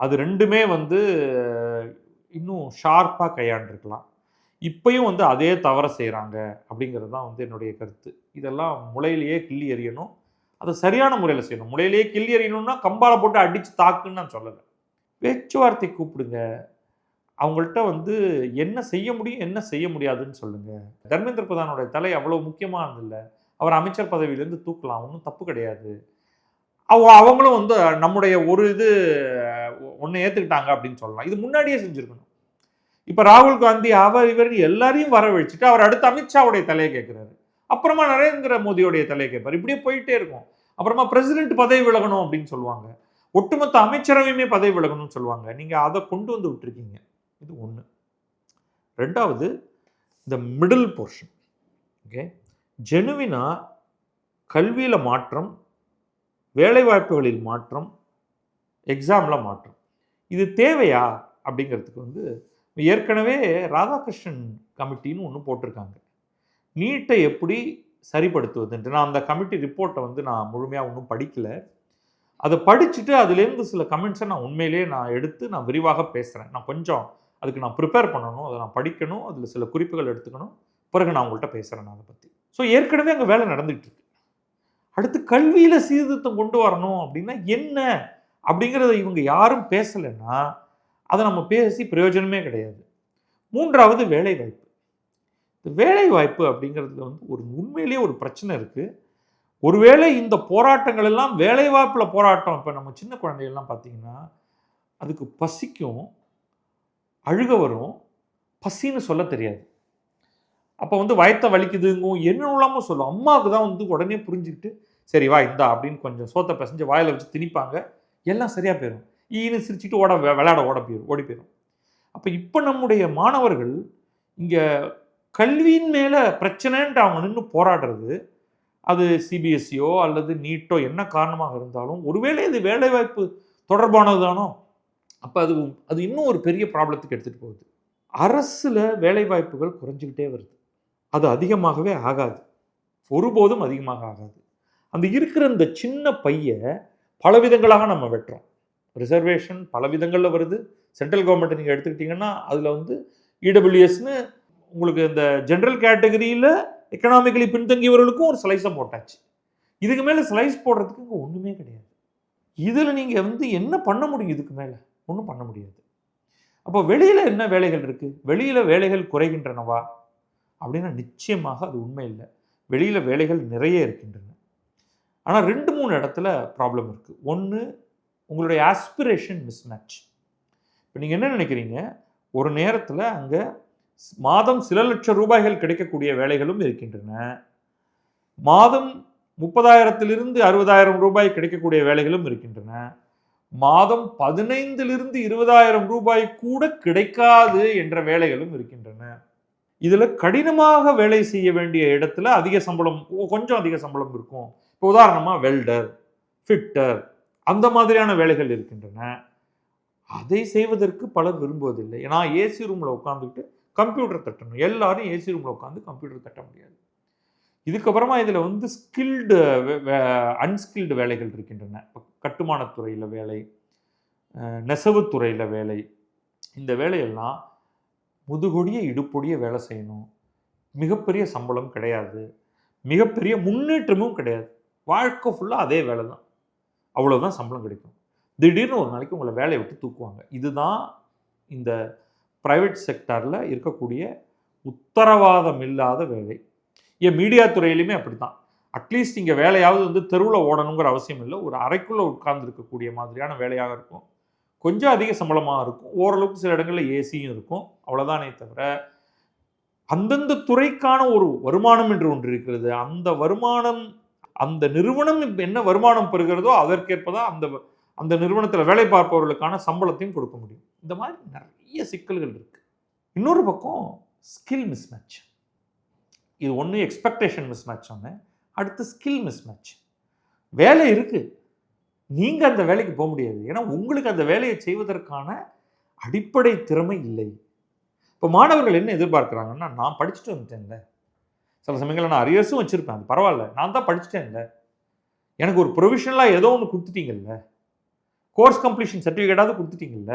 அது ரெண்டுமே வந்து இன்னும் ஷார்ப்பாக கையாண்டிருக்கலாம். இப்பயும் வந்து அதே தவற செய்கிறாங்க அப்படிங்கிறது தான் வந்து என்னுடைய கருத்து. இதெல்லாம் முளையிலேயே கிள்ளி எறியணும். அதை சரியான முறையில் செய்யணும். முளையிலேயே கிள்ளி எறியணும்னா கம்பால போட்டு அடித்து தாக்குன்னு நான் சொல்லலை. பேச்சுவார்த்தை கூப்பிடுங்க. அவங்கள்ட்ட வந்து என்ன செய்ய முடியும், என்ன செய்ய முடியாதுன்னு சொல்லுங்கள். தர்மேந்திர பிரதானுடைய தலை அவ்வளோ முக்கியமானது இல்லை. அவர் அமைச்சர் பதவியிலேருந்து தூக்கலாம், ஒன்றும் தப்பு கிடையாது. அவங்களும் வந்து நம்முடைய ஒரு இது ஒன்று ஏற்றுக்கிட்டாங்க அப்படின்னு சொல்லலாம். இது முன்னாடியே செஞ்சுருக்கணும். இப்போ ராகுல் காந்தி இவர் எல்லாரையும் வரவழைச்சிட்டு அவர் அடுத்து அமித்ஷாவுடைய தலையை கேட்குறாரு. அப்புறமா நரேந்திர மோடியோடைய தலையை கேட்பார். இப்படியே போயிட்டே இருக்கும். அப்புறமா பிரசிடென்ட் பதவி விலகணும் அப்படின்னு சொல்லுவாங்க. ஒட்டுமொத்த அமைச்சரவையுமே பதவி விலகணும்னு சொல்லுவாங்க. நீங்கள் அதை கொண்டு வந்து விட்டுருக்கீங்க. இது ஒன்று. ரெண்டாவது, இந்த மிடில் போர்ஷன். ஓகே, ஜெனுவினா கல்வியில் மாற்றம், வேலைவாய்ப்புகளில் மாற்றம், எக்ஸாமில் மாற்றம், இது தேவையா அப்படிங்கிறதுக்கு வந்து ஏற்கனவே ராதாகிருஷ்ணன் கமிட்டின்னு ஒன்று போட்டிருக்காங்க. நீட்டை எப்படி சரிப்படுத்துவதுன்ட்டு. நான் அந்த கமிட்டி ரிப்போர்ட்டை வந்து நான் முழுமையாக ஒன்றும் படிக்கலை. அதை படிச்சுட்டு அதுலேருந்து சில கமெண்ட்ஸை நான் உண்மையிலேயே எடுத்து விரிவாக பேசுகிறேன். நான் கொஞ்சம் அதுக்கு ப்ரிப்பேர் பண்ணணும், அதை நான் படிக்கணும், அதில் சில குறிப்புகள் எடுத்துக்கணும். பிறகு நான் உங்கள்கிட்ட பேசுகிறேன் நான் அதை பற்றி. ஸோ ஏற்கனவே அங்கே வேலை நடந்துகிட்டு இருக்கு. அடுத்து கல்வியில் சீர்திருத்தம் கொண்டு வரணும் அப்படின்னா என்ன அப்படிங்கிறத இவங்க யாரும் பேசலைன்னா அதை நம்ம பேசி பிரயோஜனமே கிடையாது. மூன்றாவது, வேலைவாய்ப்பு. இந்த வேலைவாய்ப்பு அப்படிங்கிறதுல வந்து உண்மையிலேயே ஒரு பிரச்சனை இருக்குது. ஒருவேளை இந்த போராட்டங்கள் எல்லாம் வேலைவாய்ப்பில் போராட்டம். இப்போ நம்ம சின்ன குழந்தைகள்லாம் பார்த்தீங்கன்னா அதுக்கு பசிக்கும், அழுக வரும், பசின்னு சொல்ல தெரியாது. அப்போ வந்து வயத்தை வலிக்குதுங்கும் என்னென்னலாமோ சொல்லும். அம்மாவுக்கு தான் வந்து உடனே புரிஞ்சுக்கிட்டு சரி வா இந்தா அப்படின்னு கொஞ்சம் சோத்தை பிசைஞ்சு வாயில் வச்சு திணிப்பாங்க. எல்லாம் சரியாக போயிடும். ஈன்னு சிரிச்சுட்டு விளையாட ஓடி போயிடும். அப்போ இப்போ நம்முடைய மாணவர்கள் இங்கே கல்வியின் மேலே பிரச்சனைன்ட்டு அவங்க நின்று போராடுறது, அது சிபிஎஸ்சியோ அல்லது நீட்டோ என்ன காரணமாக இருந்தாலும் ஒருவேளை இது வேலைவாய்ப்பு தொடர்பானது தானோ, அப்போ அது இன்னும் ஒரு பெரிய ப்ராப்ளத்துக்கு எடுத்துகிட்டு போகுது. அரசில் வேலைவாய்ப்புகள் குறைஞ்சிக்கிட்டே வருது. அது அதிகமாகவே ஆகாது, ஒருபோதும் அதிகமாக ஆகாது. அந்த இருக்கிற இந்த சின்ன பையை பல விதங்களாக நம்ம வெட்டுறோம். ரிசர்வேஷன் பல விதங்களில் வருது. சென்ட்ரல் கவர்மெண்ட்டை நீங்கள் எடுத்துக்கிட்டிங்கன்னா அதில் வந்து இடபிள்யூஎஸ்னு உங்களுக்கு இந்த ஜென்ரல் கேட்டகரியில் எக்கனாமிக்கலி பின்தங்கியவர்களுக்கும் ஒரு ஸ்லைஸை போட்டாச்சு. இதுக்கு மேலே ஸ்லைஸ் போடுறதுக்கு இங்கே ஒன்றுமே கிடையாது. இதில் நீங்கள் வந்து என்ன பண்ண முடியும்? இதுக்கு மேலே ஒன்றும் பண்ண முடியாது. அப்போ வெளியில் என்ன வேலைகள் இருக்குது? வெளியில் வேலைகள் குறைகின்றனவா அப்படின்னா நிச்சயமாக அது உண்மை இல்லை. வெளியில் வேலைகள் நிறைய இருக்கின்றன. ஆனால் 2-3 இடத்துல ப்ராப்ளம் இருக்குது. ஒன்று, உங்களுடைய ஆஸ்பிரேஷன் மிஸ்மேட்ச். இப்போ நீங்கள் என்ன நினைக்கிறீங்க? ஒரு நேரத்தில் அங்கே மாதம் சில லட்சம் ரூபாய்கள் கிடைக்கக்கூடிய வேலைகளும் இருக்கின்றன. மாதம் 30,000 to 60,000 ரூபாய் கிடைக்கக்கூடிய வேலைகளும் இருக்கின்றன. மாதம் 15,000 to 20,000 ரூபாய் கூட கிடைக்காது என்ற வேலைகளும் இருக்கின்றன. இதில் கடினமாக வேலை செய்ய வேண்டிய இடத்துல அதிக சம்பளம், கொஞ்சம் அதிக சம்பளம் இருக்கும். இப்போ உதாரணமாக வெல்டர், ஃபிட்டர், அந்த மாதிரியான வேலைகள் இருக்கின்றன. அதை செய்வதற்கு பலர் விரும்புவதில்லை. ஏன்னா ஏசி ரூமில் உட்காந்துக்கிட்டு கம்ப்யூட்டர் தட்டணும். எல்லாரும் ஏசி ரூமில் உட்காந்து கம்ப்யூட்டர் தட்ட முடியாது. இதுக்கப்புறமா இதில் வந்து ஸ்கில்டு அன்ஸ்கில்டு வேலைகள் இருக்கின்றன. கட்டுமானத்துறையில் வேலை, நெசவுத்துறையில் வேலை. இந்த வேலையெல்லாம் முதுகொடிய இடுப்பொடிய வேலை செய்யணும். மிகப்பெரிய சம்பளம் கிடையாது, மிகப்பெரிய முன்னேற்றமும் கிடையாது. வாழ்க்கை ஃபுல்லாக அதே வேலை தான், அவ்வளோதான் சம்பளம் கிடைக்கும். திடீர்னு ஒரு நாளைக்கு உங்களை வேலையை விட்டு தூக்குவாங்க. இதுதான் இந்த ப்ரைவேட் செக்டாரில் இருக்கக்கூடிய உத்தரவாதம் இல்லாத வேலை. ஏன் மீடியா துறையிலுமே அப்படி தான். அட்லீஸ்ட் இங்கே வேலையாவது வந்து தெருவில் ஓடணுங்கிற அவசியம் இல்லை. ஒரு அறைக்குள்ளே உட்கார்ந்து இருக்கக்கூடிய மாதிரியான வேலையாக இருக்கும். கொஞ்சம் அதிக சம்பளமாக இருக்கும். ஓரளவுக்கு சில இடங்களில் ஏசியும் இருக்கும். அவ்வளோதானே தவிர அந்தந்த துறைக்கான ஒரு வருமானம் என்று ஒன்று இருக்கிறது. அந்த வருமானம், அந்த நிறுவனம் என்ன வருமானம் பெறுகிறதோ அதற்கேற்ப தான் அந்த நிறுவனத்தில் வேலை பார்ப்பவர்களுக்கான சம்பளத்தையும் கொடுக்க முடியும். இந்த மாதிரி நிறைய சிக்கல்கள் இருக்குது. இன்னொரு பக்கம் ஸ்கில் மிஸ்மேட்ச். இது ஒன்று எக்ஸ்பெக்டேஷன் மிஸ்மேட்ச் ஒன்று, அடுத்து ஸ்கில் மிஸ்மேட்ச். வேலை இருக்குது, நீங்கள் அந்த வேலைக்கு போக முடியாது. ஏன்னா உங்களுக்கு அந்த வேலையை செய்வதற்கான அடிப்படை திறமை இல்லை. இப்போ மாணவர்கள் என்ன எதிர்பார்க்குறாங்கன்னா, நான் படிச்சுட்டு வந்துட்டேன்ல, சில சமயங்களில் நான் அரியர்ஸும் வச்சுருப்பேன், அது பரவாயில்ல, நான் தான் படிச்சுட்டேன்ல, எனக்கு ஒரு ப்ரொவிஷனலாக ஏதோ ஒன்று கொடுத்துட்டீங்கல்ல, கோர்ஸ் கம்ப்ளீஷன் சர்டிஃபிகேட்டாவது கொடுத்துட்டீங்கல்ல,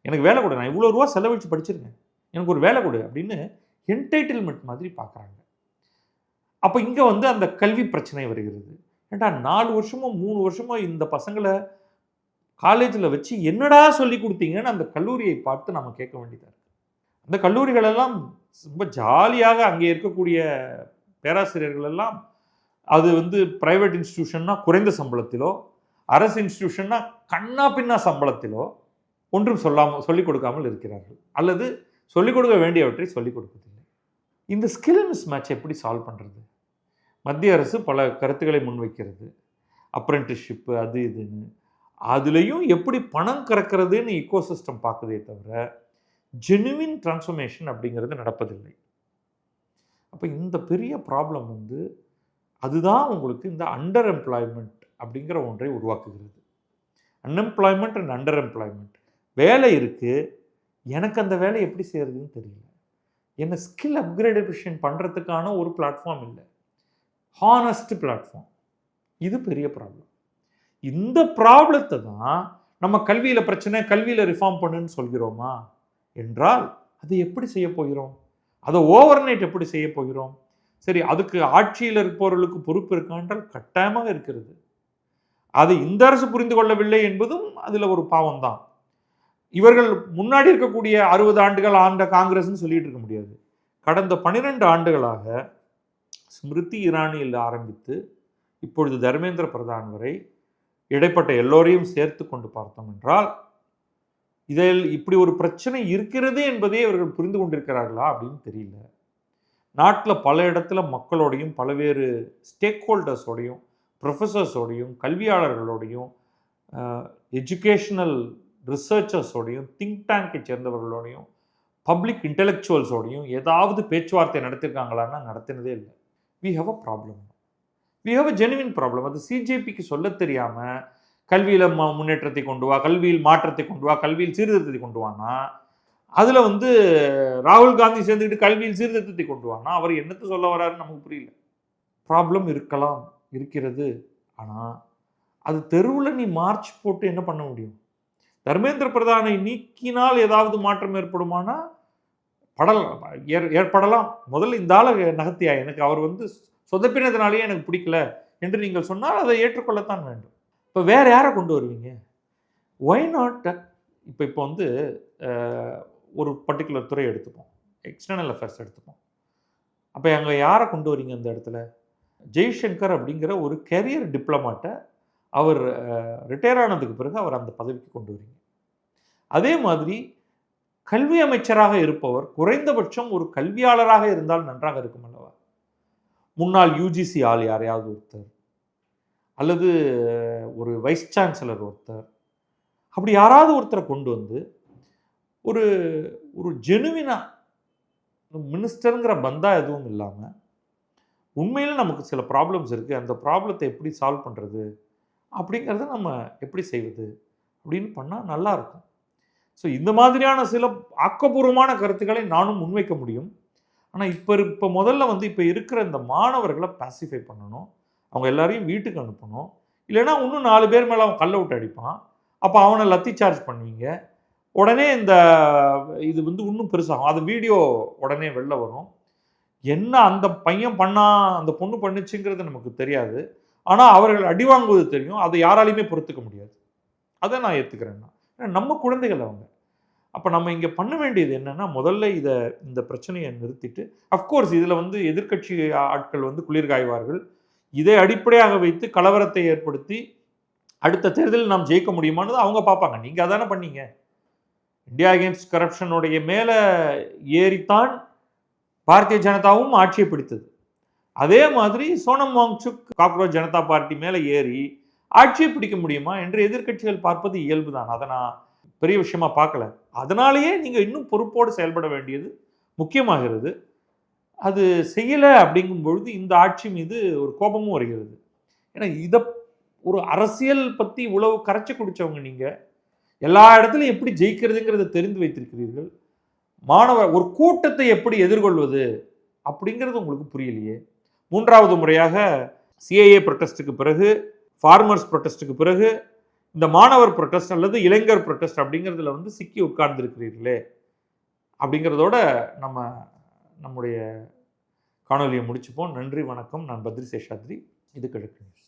எனக்கு வேலை கொடு, நான் இவ்வளோ ரூபா செலவழித்து படிச்சிருக்கேன், எனக்கு ஒரு வேலை கொடு அப்படின்னு என்டைட்டில்மெண்ட் மாதிரி பார்க்குறாங்க. அப்போ இங்கே வந்து அந்த கல்வி பிரச்சனை வருகிறது. ஏன்டா 4 வருஷமோ 3 வருஷமோ இந்த பசங்களை காலேஜில் வச்சு என்னடா சொல்லி கொடுத்தீங்கன்னு அந்த கல்லூரியை பார்த்து நம்ம கேட்க வேண்டியதாக இருக்குது. அந்த கல்லூரிகளெல்லாம் ரொம்ப ஜாலியாக அங்கே இருக்கக்கூடிய பேராசிரியர்கள் எல்லாம் அது வந்து ப்ரைவேட் இன்ஸ்டிடியூஷன்னா குறைந்த சம்பளத்திலோ, அரசு இன்ஸ்டிடியூஷன்னா கண்ணா பின்னா சம்பளத்திலோ ஒன்றும் சொல்லிக் கொடுக்காமல் இருக்கிறார்கள், அல்லது சொல்லிக் கொடுக்க வேண்டியவற்றை சொல்லிக் கொடுப்பதில்லை. இந்த ஸ்கில் மிஸ் மேட்ச் எப்படி சால்வ் பண்ணுறது? மத்திய அரசு பல கருத்துக்களை முன்வைக்கிறது, அப்ரெண்டிஸ்ஷிப்பு அது இதுன்னு. அதுலேயும் எப்படி பணம் கறக்கிறதுன்னு ஈகோசிஸ்டம் பார்க்குதே தவிர ஜெனுவின் டிரான்ஸ்ஃபர்மேஷன் அப்படிங்கிறது நடப்பதில்லை. அப்போ இந்த பெரிய ப்ராப்ளம் வந்து அதுதான் உங்களுக்கு இந்த அண்டர் எம்ப்ளாய்மெண்ட் அப்படிங்கிற ஒன்றை உருவாக்குகிறது. Unemployment and under employment. வேலை இருக்குது, எனக்கு அந்த வேலை எப்படி செய்கிறதுன்னு தெரியல, என்ன ஸ்கில் அப்கிரேடேஷன் பண்ணுறதுக்கான ஒரு பிளாட்ஃபார்ம் இல்லை, ஹானஸ்ட் பிளாட்ஃபார்ம். இது பெரிய ப்ராப்ளம். இந்த ப்ராப்ளத்தை தான் நம்ம கல்வியில் பிரச்சனை, கல்வியில் ரிஃபார்ம் பண்ணுன்னு சொல்கிறோமா என்றால் அதை எப்படி செய்ய போகிறோம்? அதை ஓவர் நைட் எப்படி செய்ய போகிறோம்? சரி, அதுக்கு ஆட்சியில் இருப்பவர்களுக்கு பொறுப்பு இருக்கான்றால் கட்டாயமாக இருக்கிறது. அதை இந்த அரசு புரிந்து கொள்ளவில்லை என்பதும் அதில் ஒரு பாவம் தான். இவர்கள் முன்னாடி இருக்கக்கூடிய 60 ஆண்டுகள் ஆண்ட காங்கிரஸ்ன்னு சொல்லிட்டு இருக்க முடியாது. கடந்த 12 ஆண்டுகளாக ஸ்மிருதி இரானியில் ஆரம்பித்து இப்பொழுது தர்மேந்திர பிரதான் வரை இடைப்பட்ட எல்லோரையும் சேர்த்து கொண்டு பார்த்தோம் என்றால் இதில் இப்படி ஒரு பிரச்சனை இருக்கிறது என்பதே இவர்கள் புரிந்து கொண்டிருக்கிறார்களா அப்படின்னு தெரியல. நாட்டில் பல இடத்துல மக்களோடையும் பல்வேறு ஸ்டேக் ஹோல்டர்ஸோடையும் ப்ரொஃபஸர்ஸோடையும் கல்வியாளர்களோடையும் எஜுகேஷனல் ரிசர்ச்சர்ஸோடையும் திங்க் டேங்கை சேர்ந்தவர்களோடையும் பப்ளிக் இன்டெலெக்சுவல்ஸோடையும் ஏதாவது பேச்சுவார்த்தை நடத்திருக்காங்களான்னா நடத்தினதே இல்லை. We have a problem, we have a genuine problem. அது சிஜேபிக்கு சொல்ல தெரியாமல் கல்வியில் முன்னேற்றத்தை கொண்டு வா, கல்வியில் மாற்றத்தை கொண்டு வா, கல்வியில் சீர்திருத்தத்தை கொண்டு வானா, அதில் வந்து ராகுல் காந்தி சேர்ந்துக்கிட்டு கல்வியில் சீர்திருத்தத்தை கொண்டு வானா அவர் என்னத்தை சொல்ல வராருன்னு நமக்கு புரியல. ப்ராப்ளம் இருக்கலாம், இருக்கிறது. ஆனால் அது தெருவில் நீ மார்ச் போட்டு என்ன பண்ண முடியும்? தர்மேந்திர பிரதானை நீக்கினால் ஏதாவது மாற்றம் ஏற்படுமானா ஏற்படலாம். முதல்ல இந்த ஆளை நகர்த்தியா, எனக்கு அவர் வந்து சொதப்பினதுனாலேயே எனக்கு பிடிக்கல என்று நீங்கள் சொன்னால் அதை ஏற்றுக்கொள்ளத்தான் வேண்டும். இப்போ வேறு யாரை கொண்டு வருவீங்க? Why not? இப்போ வந்து ஒரு பர்டிகுலர் துறை எடுத்துப்போம், எக்ஸ்டர்னல் அஃபேர்ஸ் எடுத்துப்போம். அப்போ அங்கே யாரை கொண்டு வரீங்க அந்த இடத்துல? ஜெய்சங்கர் அப்படிங்கிற ஒரு கெரியர் டிப்ளமாட்டை அவர் ரிட்டையர் ஆனதுக்கு பிறகு அவர் அந்த பதவிக்கு கொண்டு வரீங்க. அதே மாதிரி கல்வி அமைச்சராக இருப்பவர் குறைந்தபட்சம் ஒரு கல்வியாளராக இருந்தால் நன்றாக இருக்கும் அல்லவா? முன்னாள் யூஜிசி ஆள் யாரையாவது ஒருத்தர், அல்லது ஒரு வைஸ் சான்சலர் ஒருத்தர், அப்படி யாராவது ஒருத்தரை கொண்டு வந்து ஒரு ஒரு ஜெனுவினாக மினிஸ்டருங்கிற பந்தா எதுவும் இல்லாமல் உண்மையில் நமக்கு சில ப்ராப்ளம்ஸ் இருக்குது, அந்த ப்ராப்ளத்தை எப்படி சால்வ் பண்ணுறது அப்படிங்கிறத நம்ம எப்படி செய்வது அப்படின்னு பண்ணால் நல்லாயிருக்கும். ஸோ இந்த மாதிரியான சில ஆக்கப்பூர்வமான கருத்துக்களை நானும் முன்வைக்க முடியும். ஆனால் இப்போ முதல்ல வந்து இப்போ இருக்கிற இந்த மாணவர்களை பாசிஃபை பண்ணணும், அவங்க எல்லாரையும் வீட்டுக்கு அனுப்பணும். இல்லைன்னா இன்னும் 4 பேர் மேலே அவன் கல்லை விட்டு அடிப்பான், அப்போ அவனை லத்தி சார்ஜ் பண்ணுவீங்க. உடனே இந்த இது வந்து இன்னும் பெருசாகும், அது வீடியோ உடனே வெளில வரும். என்ன அந்த பையன் பண்ணா அந்த பொண்ணு பண்ணுச்சுங்கிறது நமக்கு தெரியாது, ஆனால் அவர்கள் அடி வாங்குவது தெரியும். அதை யாராலையுமே பொறுத்துக்க முடியாது. அதை நான் ஏற்றுக்கிறேன்னா நம்ம குழந்தைகள் அவங்க. அப்போ நம்ம இங்கே பண்ண வேண்டியது என்னென்னா, முதல்ல இந்த பிரச்சனையை நிறுத்திட்டு, அஃப்கோர்ஸ் இதில் வந்து எதிர்க்கட்சி ஆட்கள் வந்து குளிர்காய்வார்கள். இதை அடிப்படையாக வைத்து கலவரத்தை ஏற்படுத்தி அடுத்த தேர்தலில் நாம் ஜெயிக்க முடியுமானது அவங்க பார்ப்பாங்க. நீங்கள் அதானே பண்ணீங்க. இந்தியா அகேன்ஸ்ட் கரப்ஷனுடைய மேலே ஏறித்தான் பாரதிய ஜனதாவும் ஆட்சியை பிடித்தது. அதே மாதிரி சோனம் வாங்சுக் காக்ரோச் ஜனதா பார்ட்டி மேலே ஏறி ஆட்சியை பிடிக்க முடியுமா என்று எதிர்க்கட்சிகள் பார்ப்பது இயல்பு தான். அதை நான் பெரிய விஷயமா பார்க்கல. அதனாலேயே நீங்கள் இன்னும் பொறுப்போடு செயல்பட வேண்டியது முக்கியமாகிறது. அது செய்யலை அப்படிங்கும் பொழுது இந்த ஆட்சி மீது ஒரு கோபமும் வருகிறது. ஏன்னா இதை ஒரு அரசியல் பற்றி இவ்வளவு கரைச்சி குடித்தவங்க நீங்கள், எல்லா இடத்துலையும் எப்படி ஜெயிக்கிறதுங்கிறத தெரிந்து வைத்திருக்கிறீர்கள். மாணவர் ஒரு கூட்டத்தை எப்படி எதிர்கொள்வது அப்படிங்கிறது உங்களுக்கு புரியலையே. 3வது முறையாக சிஏஏ ப்ரொட்டஸ்ட்டுக்கு பிறகு, ஃபார்மர்ஸ் ப்ரொட்டஸ்ட்டுக்கு பிறகு இந்த மாணவர் ப்ரொட்டஸ்ட் அல்லது இளைஞர் ப்ரொட்டஸ்ட் அப்படிங்கிறதுல சிக்கி உட்கார்ந்துருக்கிறீர்களே அப்படிங்கிறதோட நம்முடைய காணொலியை முடிச்சுப்போம். நன்றி, வணக்கம். நான் பத்ரி சேஷாத்ரி. இது கிழக்கு நியூஸ்.